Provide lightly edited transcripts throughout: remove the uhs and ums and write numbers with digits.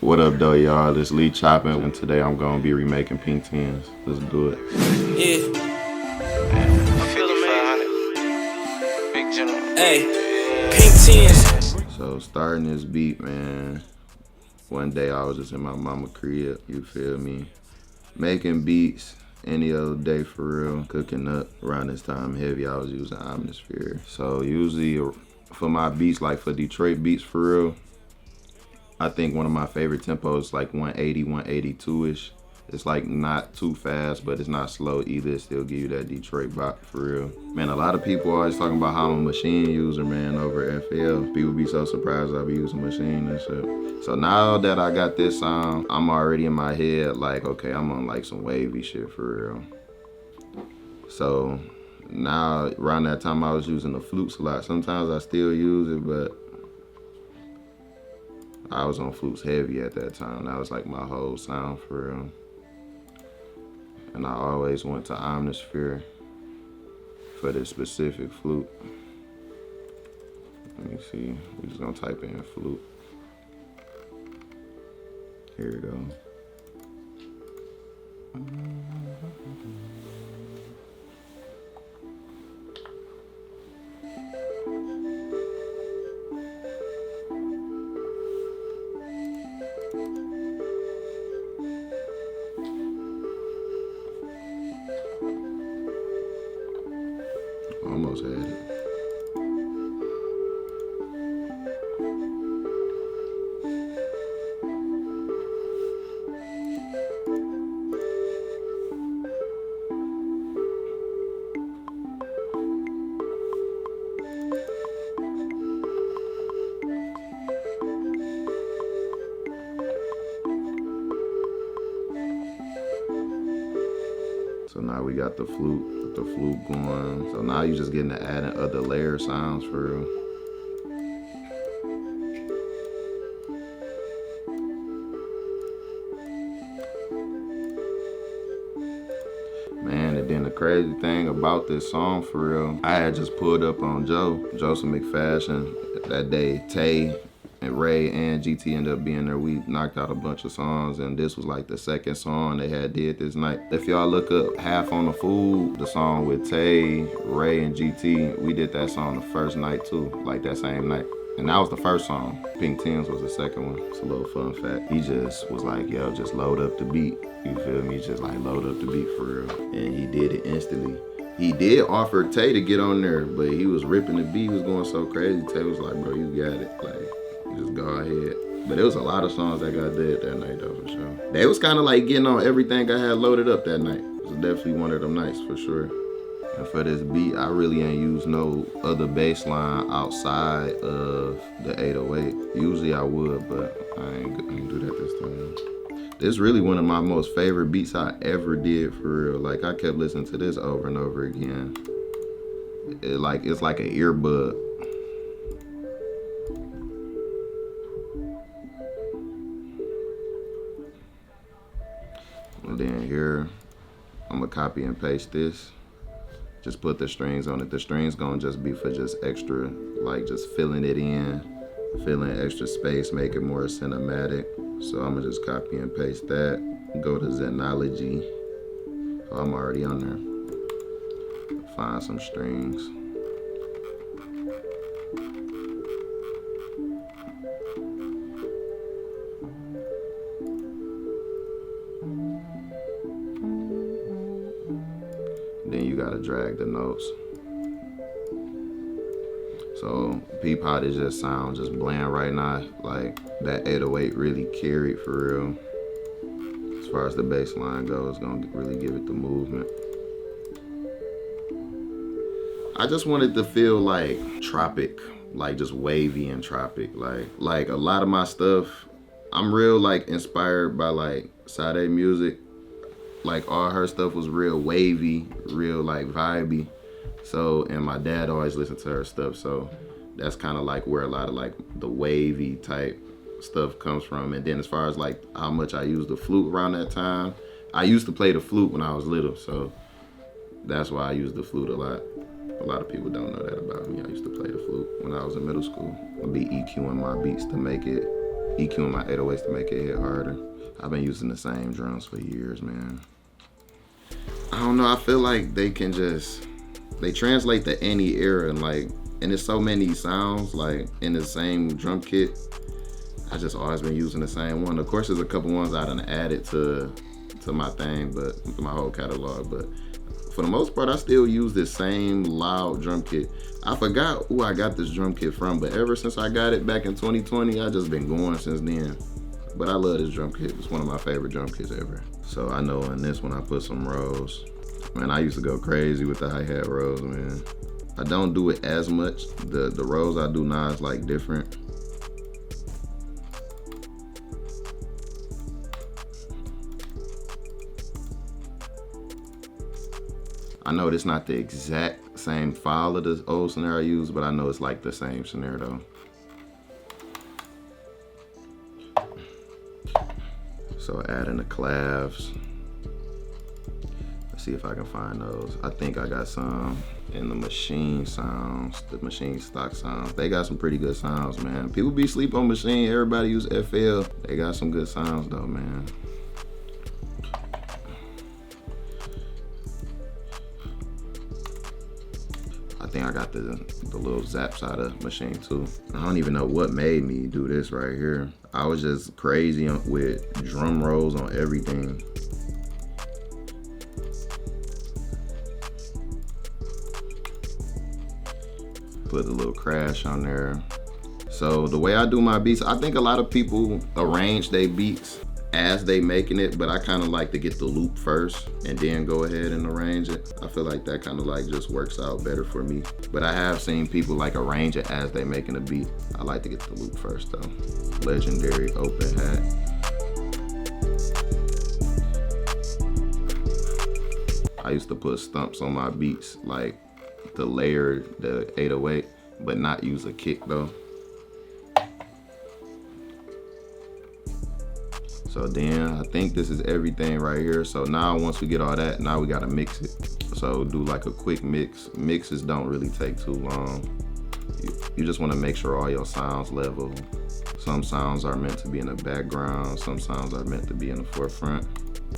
What up though, y'all? It's LeeChoppn, and today I'm gonna be remaking Pink Tens. Let's do it. Yeah. Big general. Hey, Pink Tens. So starting this beat, man. One day I was just in my mama crib, you feel me? Making beats any other day for real. Cooking up around this time heavy, I was using Omnisphere. So usually for my beats, like for Detroit beats for real, I think one of my favorite tempos is like 180, 182-ish. It's like not too fast, but it's not slow either. It still give you that Detroit bop for real. Man, a lot of people always talking about how I'm a machine user, man, over FL. People be so surprised I be using machine and shit. So now that I got this sound, I'm already in my head like, okay, I'm on like some wavy shit for real. So now around that time I was using the flutes a lot. Sometimes I still use it, but I was on flutes heavy at that time. That was like my whole sound for real. And I always went to Omnisphere for this specific flute. Let me see, we're just gonna type in flute. Here we go. Almost had it. So now we got the flute going. So now you're just getting to add in other layer sounds for real. Man, and then the crazy thing about this song for real, I had just pulled up on Joseph McFashion that day. Tay and Ray and GT ended up being there. We knocked out a bunch of songs, and this was like the second song they had did this night. If y'all look up Half on the Fool, the song with Tay, Ray, and GT, we did that song the first night too, like that same night. And that was the first song. Pink Tens was the second one. It's a little fun fact. He just was like, yo, just load up the beat. You feel me? Just like load up the beat for real. And he did it instantly. He did offer Tay to get on there, but he was ripping the beat. He was going so crazy. Tay was like, bro, you got it. Like, just go ahead. But it was a lot of songs that got dead that night though, for sure. They was kind of like getting on everything I had loaded up that night. It was definitely one of them nights for sure. And for this beat, I really ain't used no other bass line outside of the 808. Usually I would, but I ain't do that this time. This is really one of my most favorite beats I ever did for real. Like I kept listening to this over and over again. It's like an earbud. And then here, I'm gonna copy and paste this. Just put the strings on it. The strings gonna just be for just extra, like just filling it in, filling extra space, make it more cinematic. So I'm gonna just copy and paste that. Go to Zenology. Oh, I'm already on there. Find some strings. Then you gotta drag the notes. So peep how this just sounds just bland right now. Like that 808 really carried for real. As far as the bass line goes, it's gonna really give it the movement. I just wanted to feel like tropic, like just wavy and tropic. Like a lot of my stuff, I'm real like inspired by like Sade music. Like all her stuff was real wavy, real like vibey. So, and my dad always listened to her stuff. So that's kind of like where a lot of like the wavy type stuff comes from. And then as far as like how much I used the flute around that time, I used to play the flute when I was little. So that's why I used the flute a lot. A lot of people don't know that about me. I used to play the flute when I was in middle school. I'd be EQing my beats to make it EQing my 808s to make it hit harder. I've been using the same drums for years, man. I don't know, I feel like they translate to any era, and there's so many sounds like in the same drum kit. I just always been using the same one. Of course, there's a couple ones I done added to my thing, but my whole catalog. But for the most part, I still use this same loud drum kit. I forgot who I got this drum kit from, but ever since I got it back in 2020, I just been going since then. But I love this drum kit. It's one of my favorite drum kits ever. So I know in this one I put some rolls. Man, I used to go crazy with the hi-hat rolls, man. I don't do it as much. The rolls I do now is like different. I know it's not the exact same file of the old snare I use, but I know it's like the same snare though. So adding the clavs. Let's see if I can find those. I think I got some in the machine sounds, the machine stock sounds. They got some pretty good sounds, man. People be sleep on machine, everybody use FL. They got some good sounds though, man. I think I got the little zaps out of machine too. I don't even know what made me do this right here. I was just crazy with drum rolls on everything. Put a little crash on there. So the way I do my beats, I think a lot of people arrange their beats as they making it, but I kind of like to get the loop first and then go ahead and arrange it. I feel like that kind of like just works out better for me. But I have seen people like arrange it as they making a beat. I like to get the loop first though. Legendary open hat. I used to put stumps on my beats, like to layer the 808, but not use a kick though. So then I think this is everything right here. So now once we get all that, now we gotta mix it. So do like a quick mix. Mixes don't really take too long. You just wanna make sure all your sounds level. Some sounds are meant to be in the background. Some sounds are meant to be in the forefront.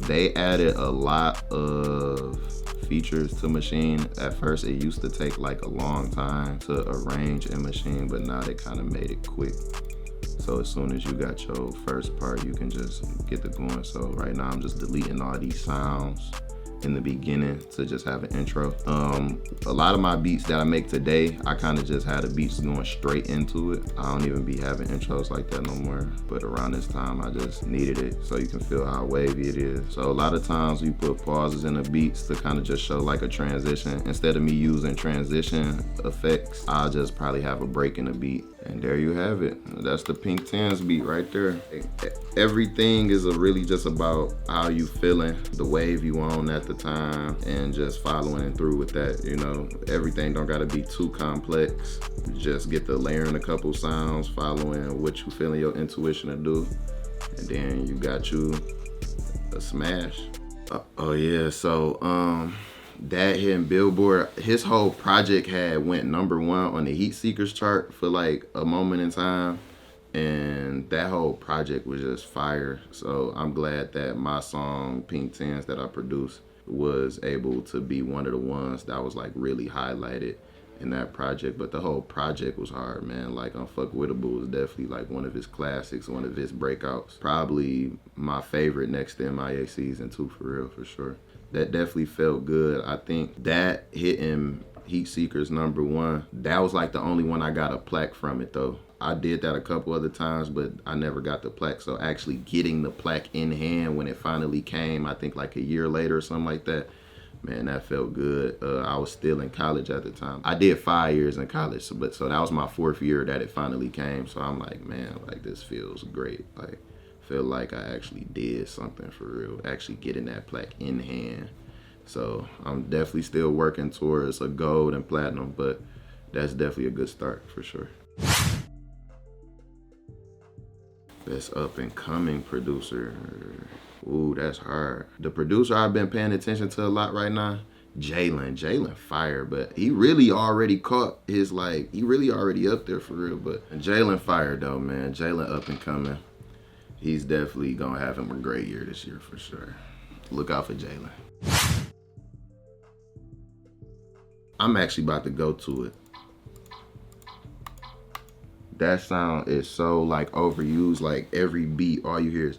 They added a lot of features to Machine. At first it used to take like a long time to arrange in Machine, but now they kind of made it quick. So as soon as you got your first part, you can just get it going. So right now I'm just deleting all these sounds in the beginning to just have an intro. A lot of my beats that I make today, I kind of just had the beats going straight into it. I don't even be having intros like that no more. But around this time, I just needed it so you can feel how wavy it is. So a lot of times we put pauses in the beats to kind of just show like a transition. Instead of me using transition effects, I'll just probably have a break in the beat. And there you have it. That's the Pink Tens beat right there. Everything is really just about how you feeling, the wave you on at the time, and just following through with that, you know. Everything don't gotta be too complex. Just get to layering a couple sounds, following what you feeling your intuition to do, and then you got you a smash. Oh yeah, so that hitting Billboard, his whole project had went #1 on the Heat Seekers chart for like a moment in time, and that whole project was just fire. So I'm glad that my song Pink Tens that I produced was able to be one of the ones that was like really highlighted in that project. But the whole project was hard, man. Like Unfuckwittable is definitely like one of his classics, one of his breakouts. Probably my favorite next to MIA Season 2 for real, for sure. That definitely felt good. I think that hitting Heat Seekers #1, that was like the only one I got a plaque from it though. I did that a couple other times, but I never got the plaque. So actually getting the plaque in hand when it finally came, I think like a year later or something like that, man, that felt good. I was still in college at the time. I did 5 years in college, so that was my 4th year that it finally came. So I'm like, man, like this feels great. Like, feel like I actually did something for real, actually getting that plaque in hand. So I'm definitely still working towards a gold and platinum, but that's definitely a good start for sure. Best up and coming producer. Ooh, that's hard. The producer I've been paying attention to a lot right now, Jalen fire, but he really already caught his, like, he really already up there for real. But Jalen fire though, man. Jalen up and coming. He's definitely gonna have him a great year this year for sure. Look out for Jalen. I'm actually about to go to it. That sound is so like overused, like every beat, all you hear is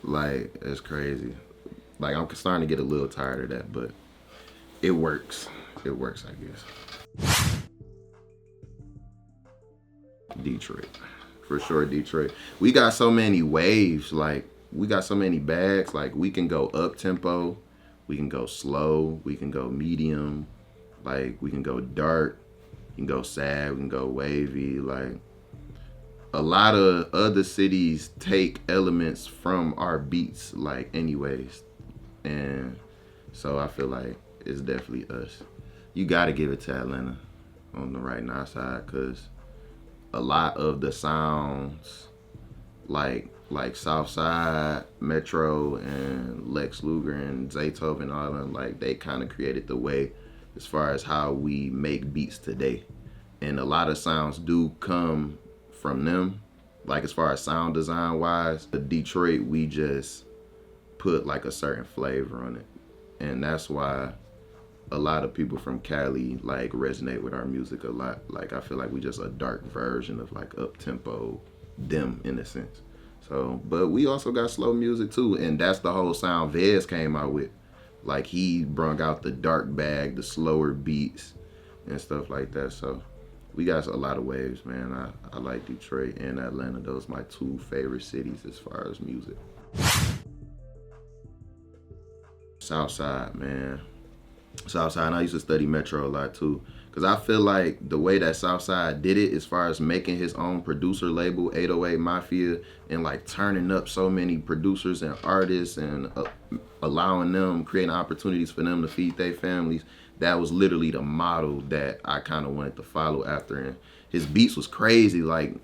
like, it's crazy. Like, I'm starting to get a little tired of that, but it works. It works, I guess. Detroit. For sure, Detroit. We got so many waves, like, we got so many bags. Like, we can go up tempo, we can go slow, we can go medium, like, we can go dark, we can go sad, we can go wavy. Like, a lot of other cities take elements from our beats, like, anyways. And so I feel like it's definitely us. You gotta give it to Atlanta on the right now side, because a lot of the sounds, like Southside, Metro, and Lex Luger and Zaytoven and all of them, like, they kind of created the way as far as how we make beats today. And a lot of sounds do come from them, like as far as sound design wise. Detroit, we just put like a certain flavor on it, and that's why a lot of people from Cali like resonate with our music a lot. Like, I feel like we just a dark version of like up tempo them in a sense. So, but we also got slow music too, and that's the whole sound Vez came out with. Like, he brung out the dark bag, the slower beats and stuff like that. So we got a lot of waves, man. I like Detroit and Atlanta. Those are my two favorite cities as far as music. Southside, man. Southside, and I used to study Metro a lot too, because I feel like the way that Southside did it as far as making his own producer label, 808 Mafia, and like turning up so many producers and artists and allowing them, creating opportunities for them to feed their families. That was literally the model that I kind of wanted to follow after. And his beats was crazy, like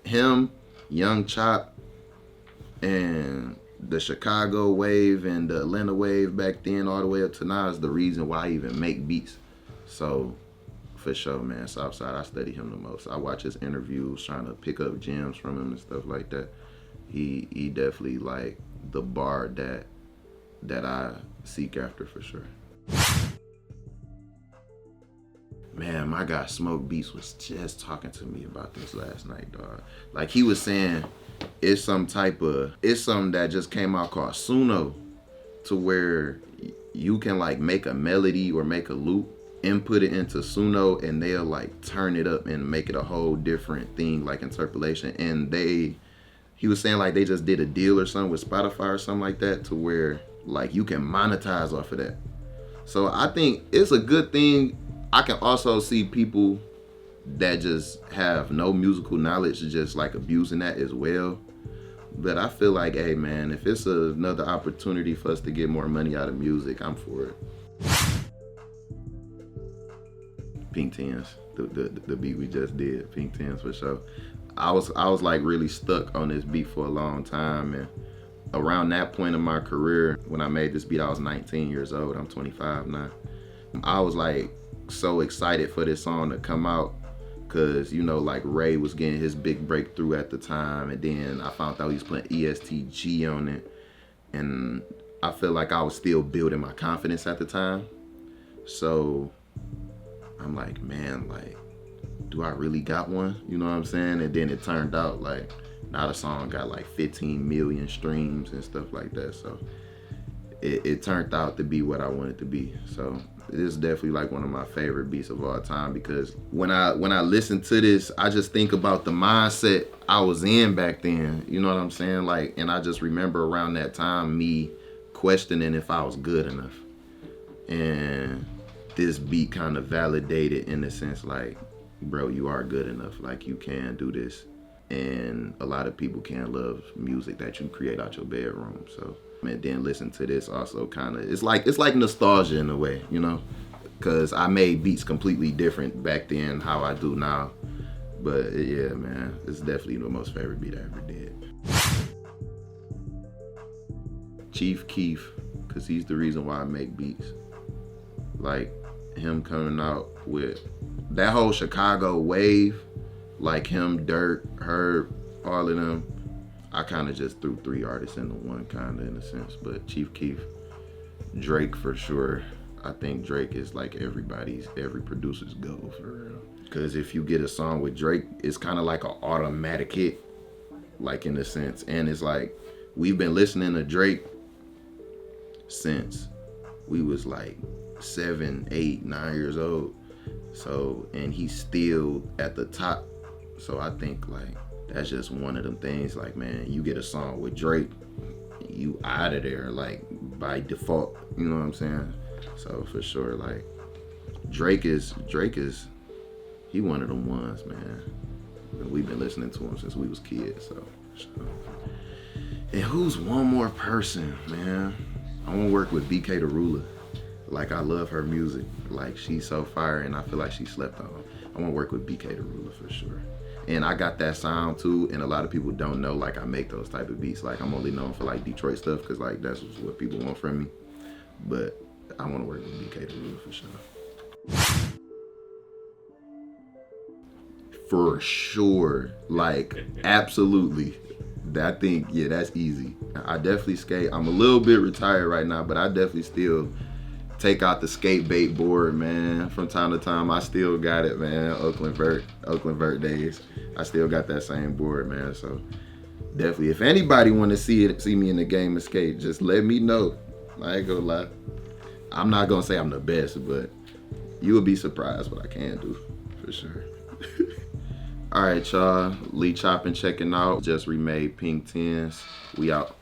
him, Young Chop, and the Chicago wave and the Atlanta wave back then all the way up to now is the reason why I even make beats. So for sure, man, Southside, I study him the most. I watch his interviews, trying to pick up gems from him and stuff like that. He definitely like the bar that I seek after for sure. Man, my guy Smoke Beats was just talking to me about this last night, dog. Like, he was saying it's something that just came out called Suno, to where you can like make a melody or make a loop, input it into Suno, and they'll like turn it up and make it a whole different thing, like interpolation. And he was saying like they just did a deal or something with Spotify or something like that, to where like you can monetize off of that. So I think it's a good thing. I can also see people that just have no musical knowledge just like abusing that as well. But I feel like, hey man, if it's another opportunity for us to get more money out of music, I'm for it. Pink Tens, the beat we just did, Pink Tens for sure. I was like really stuck on this beat for a long time, and around that point in my career, when I made this beat, I was 19 years old. I'm 25 now. I was like so excited for this song to come out, because, you know, like Ray was getting his big breakthrough at the time, and then I found out he was putting ESTG on it, and I feel like I was still building my confidence at the time. So I'm like, man, like, do I really got one? You know what I'm saying? And then it turned out like now the song got like 15 million streams and stuff like that. So it turned out to be what I wanted to be. So it is definitely like one of my favorite beats of all time, because when I listen to this, I just think about the mindset I was in back then. You know what I'm saying? Like, and I just remember around that time me questioning if I was good enough. And this beat kind of validated in the sense like, bro, you are good enough. Like, you can do this. And a lot of people can love music that you create out your bedroom. So, and then listen to this also kind of, it's like nostalgia in a way, you know, because I made beats completely different back then how I do now. But yeah, man, it's definitely the most favorite beat I ever did. Chief Keef, because he's the reason why I make beats. Like him coming out with that whole Chicago wave, like him, Dirk, Herb, all of them. I kind of just threw 3 artists into one, kind of in a sense. But Chief Keef, Drake for sure. I think Drake is like every producer's goal for real. Because if you get a song with Drake, it's kind of like an automatic hit, like in a sense. And it's like, we've been listening to Drake since we was like 7, 8, 9 years old. So, and he's still at the top. So I think like, that's just one of them things, like, man, you get a song with Drake, you out of there, like, by default, you know what I'm saying? So for sure, like, Drake is, he one of them ones, man. We've been listening to him since we was kids, so. And who's one more person, man? I wanna work with BK the Ruler. Like, I love her music. Like, she's so fire, and I feel like she slept on. I wanna work with BK the Ruler for sure. And I got that sound too, and a lot of people don't know, like, I make those type of beats. Like, I'm only known for like Detroit stuff, cause like that's what people want from me. But I wanna work with BK the Ruler for sure. For sure, like, absolutely. I think, yeah, that's easy. I definitely skate. I'm a little bit retired right now, but I definitely still take out the skate bait board, man. From time to time, I still got it, man. Oakland Vert days. I still got that same board, man. So definitely, if anybody want to see me in the game of skate, just let me know. I ain't gonna lie. I'm not gonna say I'm the best, but you will be surprised what I can do, for sure. All right, y'all. LeeChoppn checking out. Just remade Pink 10s. We out.